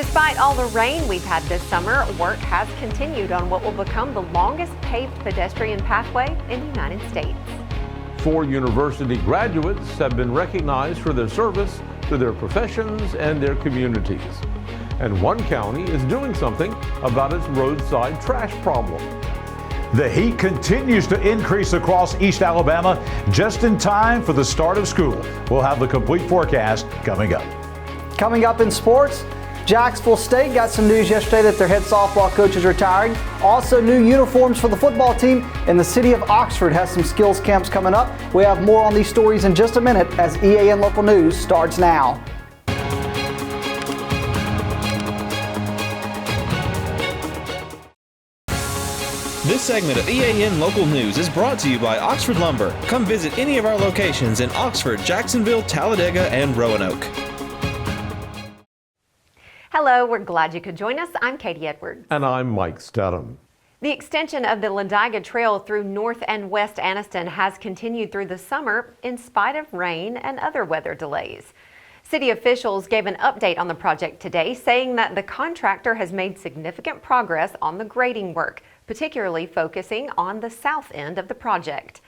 Despite all the rain we've had this summer, work has continued on what will become the longest paved pedestrian pathway in the United States. 4 university graduates have been recognized for their service to their professions and their communities. And one county is doing something about its roadside trash problem. The heat continues to increase across East Alabama just in time for the start of school. We'll have the complete forecast coming up. Coming up in sports, Jacksonville State got some news yesterday that their head softball coach is retiring. Also, new uniforms for the football team, and the city of Oxford has some skills camps coming up. We have more on these stories in just a minute as EAN Local News starts now. This segment of EAN Local News is brought to you by Oxford Lumber. Come visit any of our locations in Oxford, Jacksonville, Talladega, and Roanoke. Hello, we're glad you could join us. I'm Katie Edwards. And I'm Mike Stedham. The extension of the Ladiga Trail through North and West Anniston has continued through the summer in spite of rain and other weather delays. City officials gave an update on the project today, saying that the contractor has made significant progress on the grading work, particularly focusing on the south end of the project.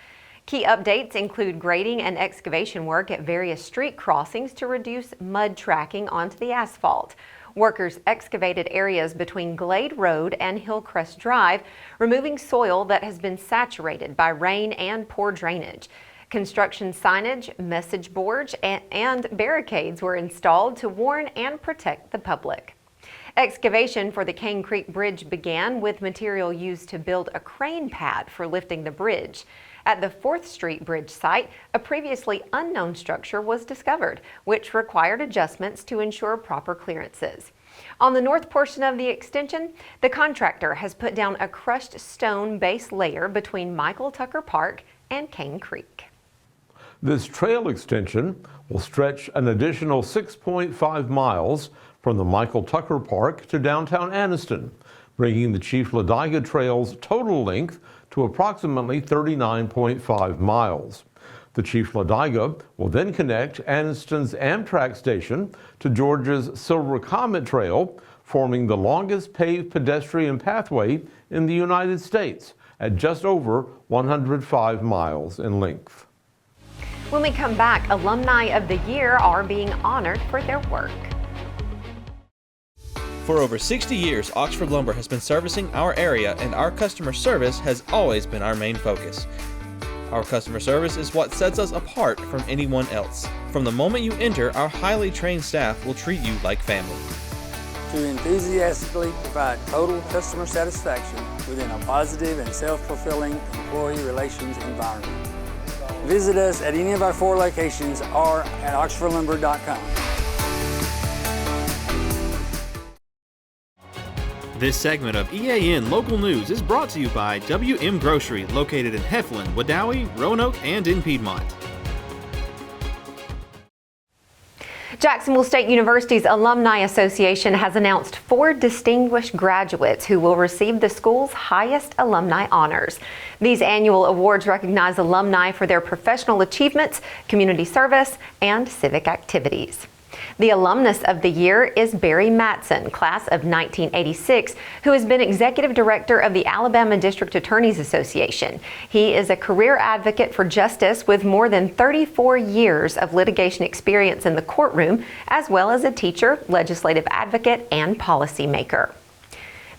Key updates include grading and excavation work at various street crossings to reduce mud tracking onto the asphalt. Workers excavated areas between Glade Road and Hillcrest Drive, removing soil that has been saturated by rain and poor drainage. Construction signage, message boards, and barricades were installed to warn and protect the public. Excavation for the Cane Creek Bridge began with material used to build a crane pad for lifting the bridge. At the 4th Street Bridge site, a previously unknown structure was discovered, which required adjustments to ensure proper clearances. On the north portion of the extension, the contractor has put down a crushed stone base layer between Michael Tucker Park and Cane Creek. This trail extension will stretch an additional 6.5 miles from the Michael Tucker Park to downtown Anniston, bringing the Chief Ladiga Trail's total length to approximately 39.5 miles. The Chief Ladiga will then connect Anniston's Amtrak station to Georgia's Silver Comet Trail, forming the longest paved pedestrian pathway in the United States at just over 105 miles in length. When we come back, Alumni of the Year are being honored for their work. For over 60 years, Oxford Lumber has been servicing our area, and our customer service has always been our main focus. Our customer service is what sets us apart from anyone else. From the moment you enter, our highly trained staff will treat you like family. To enthusiastically provide total customer satisfaction within a positive and self-fulfilling employee relations environment. Visit us at any of our 4 locations or at oxfordlumber.com. This segment of EAN Local News is brought to you by WM Grocery, located in Heflin, Wadowee, Roanoke, and in Piedmont. Jacksonville State University's Alumni Association has announced 4 distinguished graduates who will receive the school's highest alumni honors. These annual awards recognize alumni for their professional achievements, community service, and civic activities. The alumnus of the year is Barry Matson, class of 1986, who has been executive director of the Alabama District Attorneys Association. He is a career advocate for justice with more than 34 years of litigation experience in the courtroom, as well as a teacher, legislative advocate, and policymaker.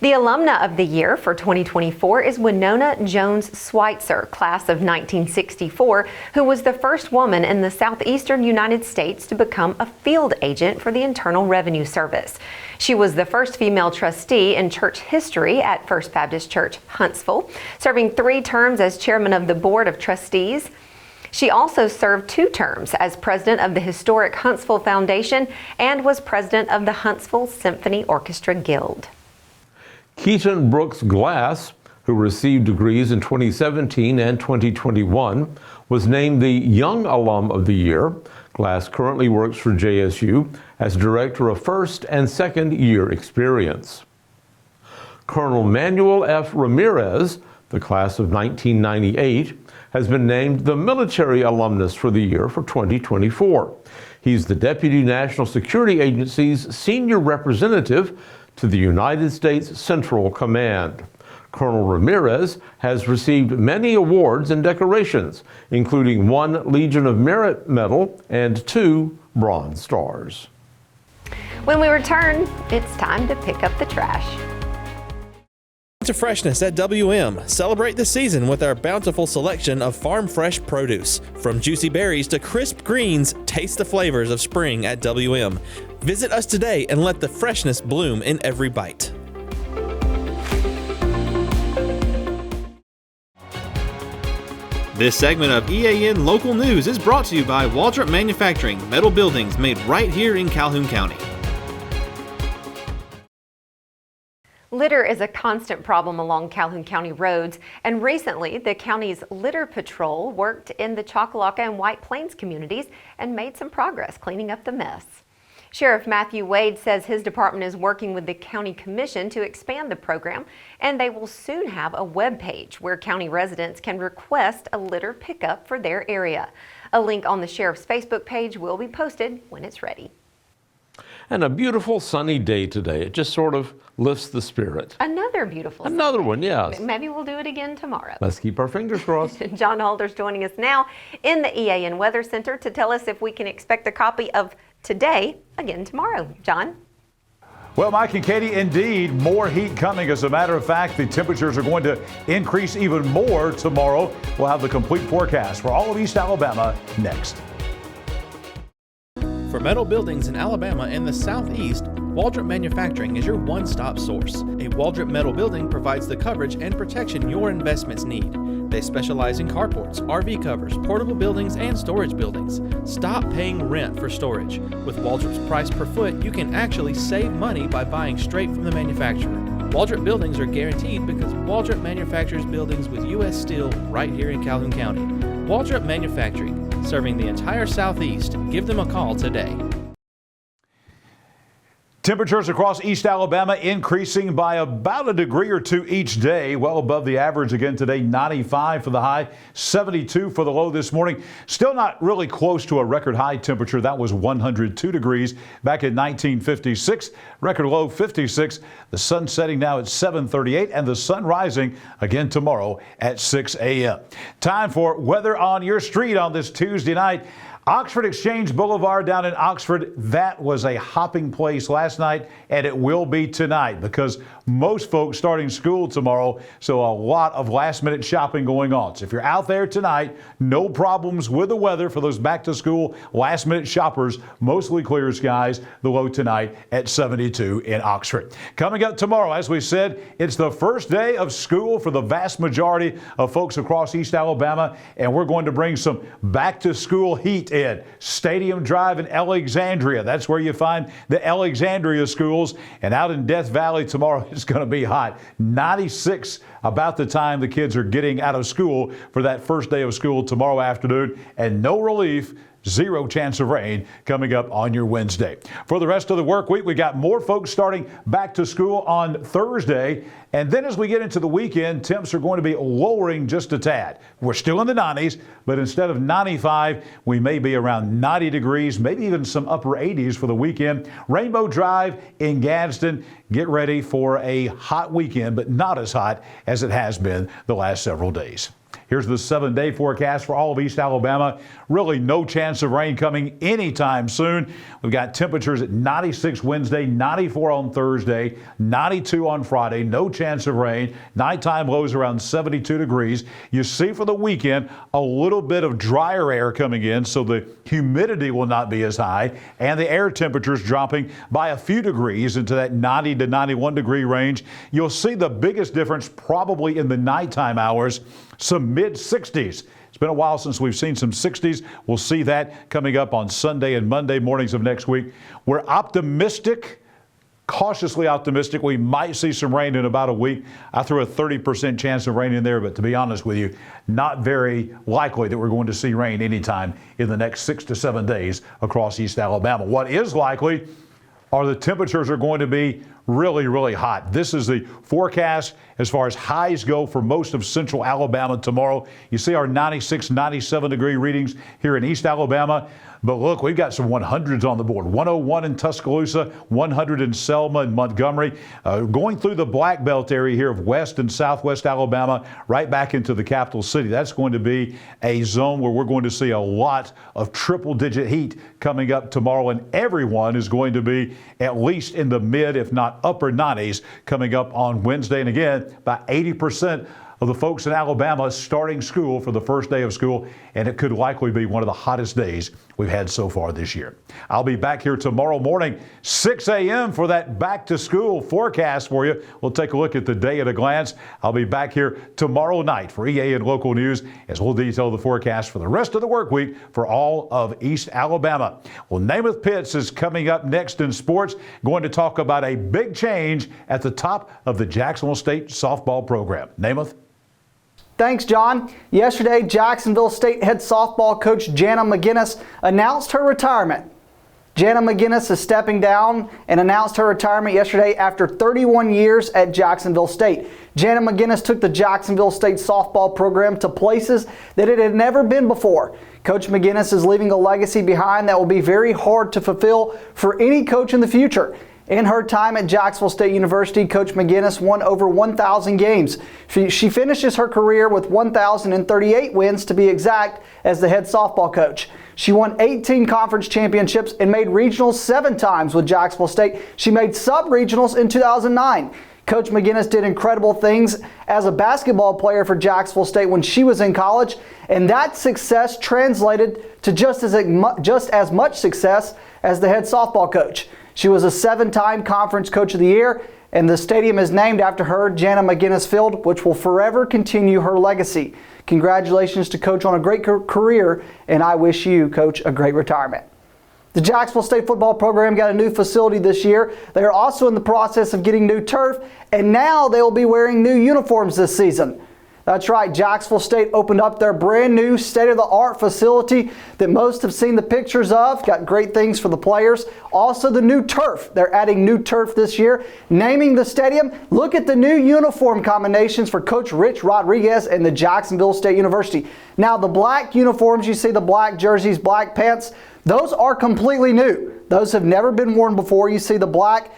The alumna of the year for 2024 is Winona Jones Schweitzer, class of 1964, who was the first woman in the southeastern United States to become a field agent for the Internal Revenue Service. She was the first female trustee in church history at First Baptist Church, Huntsville, serving 3 terms as chairman of the Board of Trustees. She also served 2 terms as president of the historic Huntsville Foundation and was president of the Huntsville Symphony Orchestra Guild. Keaton Brooks Glass, who received degrees in 2017 and 2021, was named the Young Alum of the Year. Glass currently works for JSU as Director of First and Second Year Experience. Colonel Manuel F. Ramirez, the class of 1998, has been named the Military Alumnus for the Year for 2024. He's the Deputy National Security Agency's senior representative to the United States Central Command. Colonel Ramirez has received many awards and decorations, including 1 Legion of Merit Medal and 2 Bronze Stars. When we return, it's time to pick up the trash. To freshness at WM. Celebrate the season with our bountiful selection of farm fresh produce. From juicy berries to crisp greens, taste the flavors of spring at WM. Visit us today and let the freshness bloom in every bite. This segment of EAN Local News is brought to you by Waldrop Manufacturing, metal buildings made right here in Calhoun County. Litter is a constant problem along Calhoun County roads, and recently the county's Litter Patrol worked in the Choccolocca and White Plains communities and made some progress cleaning up the mess. Sheriff Matthew Wade says his department is working with the County Commission to expand the program, and they will soon have a web page where county residents can request a litter pickup for their area. A link on the Sheriff's Facebook page will be posted when it's ready. And a beautiful sunny day today. It just sort of lifts the spirit. Another beautiful Another Sunday. one, yes. Maybe we'll do it again tomorrow. Let's keep our fingers crossed. John Halder's joining us now in the EAN Weather Center to tell us if we can expect a copy of today again tomorrow. John? Well, Mike and Katie, indeed, more heat coming. As a matter of fact, the temperatures are going to increase even more tomorrow. We'll have the complete forecast for all of East Alabama next. For metal buildings in Alabama and the Southeast, Waldrop Manufacturing is your one-stop source. A Waldrop metal building provides the coverage and protection your investments need. They specialize in carports, RV covers, portable buildings, and storage buildings. Stop paying rent for storage. With Waldrop's price per foot, you can actually save money by buying straight from the manufacturer. Waldrop buildings are guaranteed because Waldrop manufactures buildings with U.S. steel right here in Calhoun County. Waldrop Manufacturing, serving the entire Southeast. Give them a call today. Temperatures across East Alabama increasing by about a degree or 2 each day, well above the average again today. 95 for the high, 72 for the low this morning. Still not really close to a record high temperature. That was 102 degrees back in 1956. Record low 56. The sun setting now at 7:38 and the sun rising again tomorrow at 6 a.m. Time for weather on your street on this Tuesday night. Oxford Exchange Boulevard down in Oxford, that was a hopping place last night, and it will be tonight because most folks starting school tomorrow, so a lot of last-minute shopping going on. So if you're out there tonight, no problems with the weather for those back-to-school last-minute shoppers, mostly clear skies, the low tonight at 72 in Oxford. Coming up tomorrow, as we said, it's the first day of school for the vast majority of folks across East Alabama, and we're going to bring some back-to-school heat in Stadium Drive in Alexandria. That's where you find the Alexandria schools. And out in Death Valley tomorrow, it's going to be hot. 96 about the time the kids are getting out of school for that first day of school tomorrow afternoon. And no relief. 0 chance of rain coming up on your Wednesday. For the rest of the work week, we got more folks starting back to school on Thursday. And then as we get into the weekend, temps are going to be lowering just a tad. We're still in the 90s, but instead of 95, we may be around 90 degrees, maybe even some upper 80s for the weekend. Rainbow Drive in Gadsden. Get ready for a hot weekend, but not as hot as it has been the last several days. Here's the 7-day forecast for all of East Alabama. Really no chance of rain coming anytime soon. We've got temperatures at 96 Wednesday, 94 on Thursday, 92 on Friday. No chance of rain. Nighttime lows around 72 degrees. You see for the weekend a little bit of drier air coming in, so the humidity will not be as high, and the air temperatures dropping by a few degrees into that 90 to 91 degree range. You'll see the biggest difference probably in the nighttime hours. Some mid-60s. It's been a while since we've seen some 60s. We'll see that coming up on Sunday and Monday mornings of next week. We're optimistic, cautiously optimistic. We might see some rain in about a week. I threw a 30% chance of rain in there, but to be honest with you, not very likely that we're going to see rain anytime in the next 6 to 7 days across East Alabama. What is likely are the temperatures are going to be really, really hot. This is the forecast as far as highs go for most of central Alabama tomorrow. You see our 96, 97 degree readings here in East Alabama. But look, we've got some 100s on the board. 101 in Tuscaloosa, 100 in Selma and Montgomery. Going through the Black Belt area here of West and Southwest Alabama, right back into the capital city. That's going to be a zone where we're going to see a lot of triple-digit heat coming up tomorrow, and everyone is going to be at least in the mid, if not upper 90s coming up on Wednesday. And again, about 80% of the folks in Alabama starting school for the first day of school, and it could likely be one of the hottest days we've had so far this year. I'll be back here tomorrow morning, 6 a.m. for that back to school forecast for you. We'll take a look at the day at a glance. I'll be back here tomorrow night for EA and local news as we'll detail the forecast for the rest of the work week for all of East Alabama. Well, Namath Pitts is coming up next in sports, going to talk about a big change at the top of the Jacksonville State softball program. Namath? Thanks, John. Yesterday, Jacksonville State head softball coach Jana McGinnis announced her retirement. Jana McGinnis is stepping down and announced her retirement yesterday after 31 years at Jacksonville State. Jana McGinnis took the Jacksonville State softball program to places that it had never been before. Coach McGinnis is leaving a legacy behind that will be very hard to fulfill for any coach in the future. In her time at Jacksonville State University, Coach McGinnis won over 1,000 games. She finishes her career with 1,038 wins, to be exact, as the head softball coach. She won 18 conference championships and made regionals 7 times with Jacksonville State. She made sub-regionals in 2009. Coach McGinnis did incredible things as a basketball player for Jacksonville State when she was in college, and that success translated to just as much success as the head softball coach. She was a 7-time Conference Coach of the Year, and the stadium is named after her, Jana McGinnis Field, which will forever continue her legacy. Congratulations to Coach on a great career, and I wish you, Coach, a great retirement. The Jacksonville State football program got a new facility this year. They are also in the process of getting new turf, and now they will be wearing new uniforms this season. That's right, Jacksonville State opened up their brand new state-of-the-art facility that most have seen the pictures of. Got great things for the players. Also the new turf. They're adding new turf this year. Naming the stadium, look at the new uniform combinations for Coach Rich Rodriguez and the Jacksonville State University. Now the black uniforms, you see the black jerseys, black pants, those are completely new. Those have never been worn before. You see the black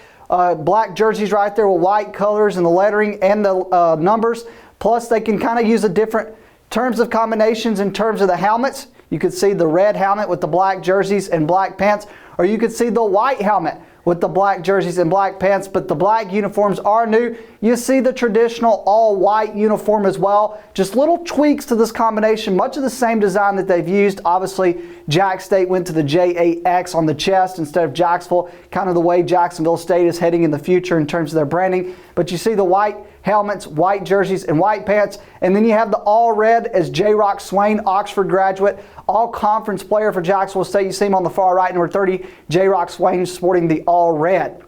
jerseys right there with white colors and the lettering and the numbers. Plus, they can kind of use a different terms of combinations in terms of the helmets. You could see the red helmet with the black jerseys and black pants, or you could see the white helmet with the black jerseys and black pants, but the black uniforms are new. You see the traditional all-white uniform as well. Just little tweaks to this combination, much of the same design that they've used. Obviously, Jack State went to the J8X on the chest instead of Jacksonville, kind of the way Jacksonville State is heading in the future in terms of their branding. But you see the white helmets, white jerseys, and white pants. And then you have the all red as J-Rock Swain, Oxford graduate, all conference player for Jacksonville State. You see him on the far right, number 30, J-Rock Swain sporting the all red.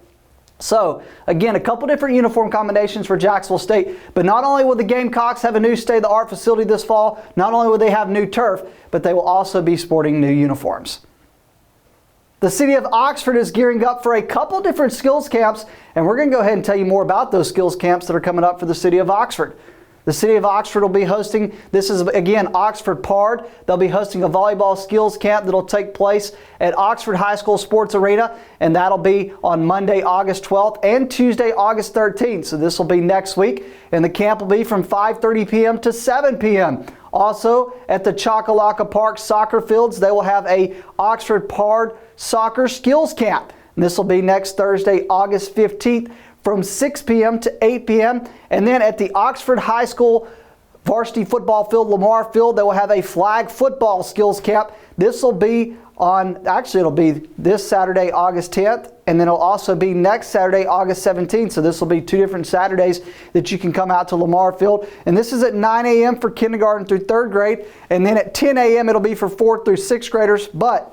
So, again, a couple different uniform combinations for Jacksonville State. But not only will the Gamecocks have a new state-of-the-art facility this fall, not only will they have new turf, but they will also be sporting new uniforms. The city of Oxford is gearing up for a couple different skills camps, and we're going to go ahead and tell you more about those skills camps that are coming up for the city of Oxford. The city of Oxford will be hosting, this is again Oxford PARD. They'll be hosting a volleyball skills camp that'll take place at Oxford High School Sports Arena, and that'll be on Monday, August 12th and Tuesday, August 13th. So this will be next week, and the camp will be from 5:30 p.m. to 7 p.m. Also, at the Choccolocco Park soccer fields, they will have a Oxford PARD soccer skills camp. And this will be next Thursday, August 15th from 6 p.m. to 8 p.m. And then at the Oxford High School varsity football field, Lamar Field, they will have a flag football skills camp. This will be it'll be this Saturday, August 10th, and then it'll also be next Saturday, August 17th. So this will be 2 different Saturdays that you can come out to Lamar Field. And this is at 9 a.m. for kindergarten through 3rd grade. And then at 10 a.m. it'll be for 4th through 6th graders. But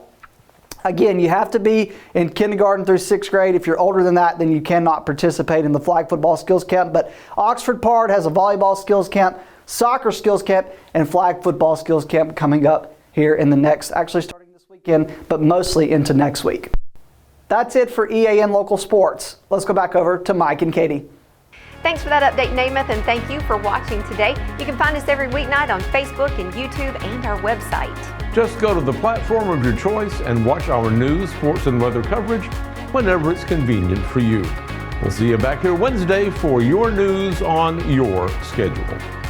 again, you have to be in kindergarten through 6th grade. If you're older than that, then you cannot participate in the flag football skills camp. But Oxford PARD has a volleyball skills camp, soccer skills camp, and flag football skills camp coming up here in the next, actually starting this weekend, but mostly into next week. That's it for EAN Local Sports. Let's go back over to Mike and Katie. Thanks for that update, Namath, and thank you for watching today. You can find us every weeknight on Facebook and YouTube and our website. Just go to the platform of your choice and watch our news, sports, and weather coverage whenever it's convenient for you. We'll see you back here Wednesday for your news on your schedule.